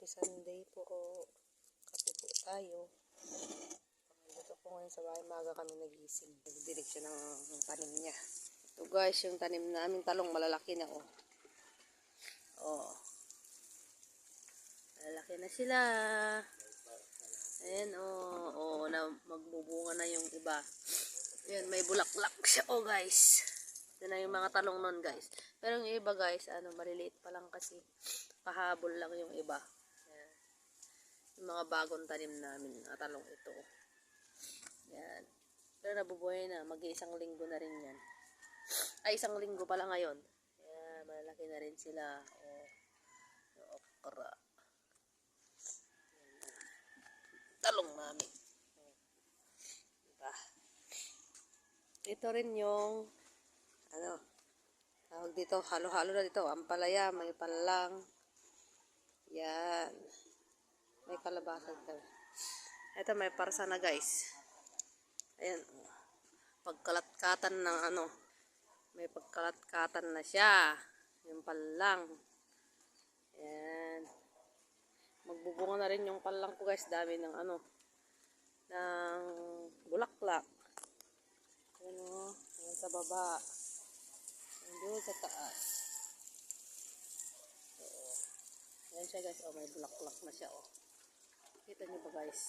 Happy Sunday po. Kape po tayo. Dito po ngayon sa bahay, maaga kami nagising. Nagdilig siya ng tanim niya. Ito guys, yung tanim namin talong malalaki na oh. Oh. Malalaki na sila. Ayan oh. Oh, na magbubunga na yung iba. Ayan, may bulaklak siya oh guys. Ito na yung mga talong nun guys. Pero yung iba guys, maliliit pa lang kasi. Pahabol lang yung iba. Ayan. Yung mga bagong tanim namin na talong ito. Ayan. Pero nabubuhay na. Mag-iisang linggo na rin yan. Ay, isang linggo pala ngayon. Ayan, malalaki na rin sila. Oh, yung okra. Talong namin. Diba? Ito rin yung tawag dito, halo-halo na dito. Ampalaya, may panlang. Yan. May kalabasa dito. Ito may parsa na guys. Ayan. Pagkalatkatan ng may pagkalatkatan na siya. Yung panlang. Ayan. Magbubunga na rin yung panlang ko guys. Dami ng ng bulaklak. Ayan o. Ayan sa baba. Ayan doon sa taas. Ayan siya guys. Oh, may bulaklak na siya oh. Kita nyo ba guys?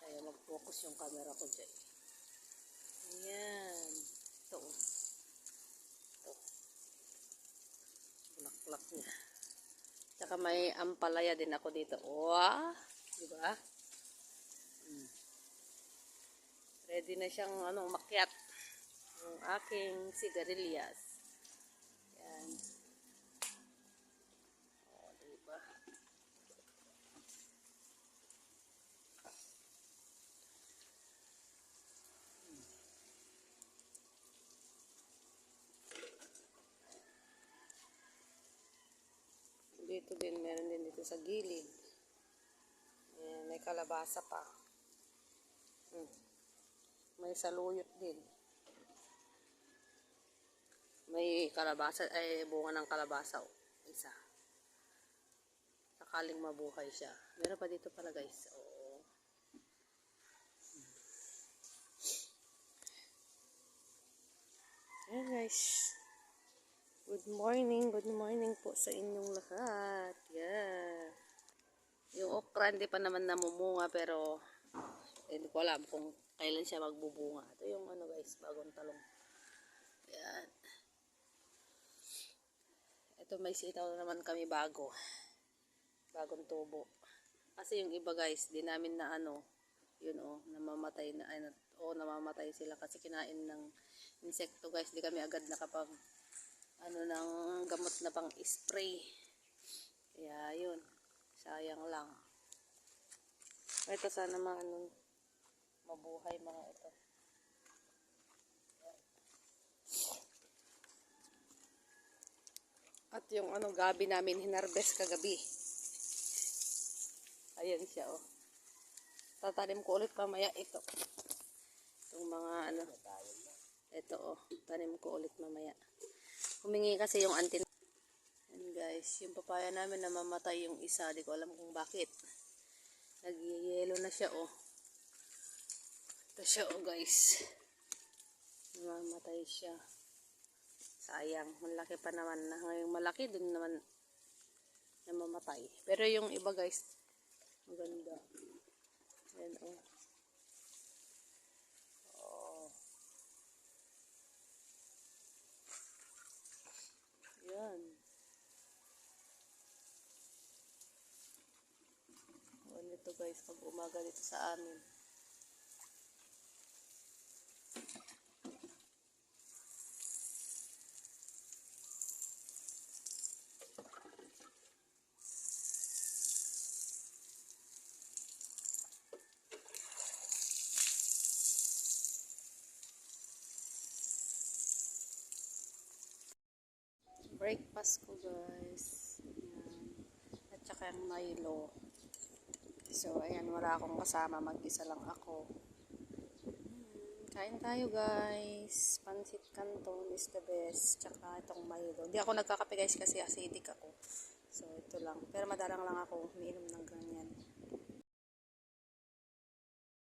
Ayan, mag-focus yung camera ko dyan. Ayan. Ito oh. Ito. Bulaklak niya. Tsaka may ampalaya din ako dito. Wow! Diba? Ready na siyang makyat. Yung aking sigarilyas. Ayan. O, diba? Dito din, meron din dito sa gilid. Ayan, may kalabasa pa. May saluyot din. May kalabasa, ay bunga ng kalabasa. Oh. Isa. Sakaling mabuhay siya. Meron pa dito pala guys. Oo. Ayan guys. Good morning po sa inyong lahat. Yeah. Yung okra hindi pa naman namumunga pero hindi ko alam kung kailan siya magbubunga. Ito yung guys, bagong talong. Yan. Ito may sitaw naman kami bago. Bagong tubo. Kasi yung iba guys, di namin na yun namamatay na namamatay sila kasi kinain ng insekto guys. Di kami agad nakapag ng gamot na pang spray. Kaya yun, sayang lang. Ito sana mabuhay mga ito. At yung gabi namin hinarvest kagabi. Ayan siya oh. Tatanim ko ulit mamaya ito. Yung mga ito oh, tanim ko ulit mamaya. Humingi kasi yung auntie. And guys, yung papaya namin namamatay yung isa, di ko alam kung bakit. Nag-yellow na siya oh. Ito siya oh guys. Namamatay siya. Sayang, malaki pa naman na. Yung malaki dun naman namamatay. Pero yung iba guys, maganda. Ayan oh. Oh. Yan. Ayan ito guys, pag umaga dito sa amin. Breakfast ko guys. Ayan. At saka yung Milo. So ayan, wala akong kasama, mag-isa lang ako. Kain tayo guys. Pansit Canton is the best. Tsaka itong Milo. Hindi ako nagkakape guys kasi acidic ako. So, ito lang. Pero madalang lang ako umiinom ng ganyan.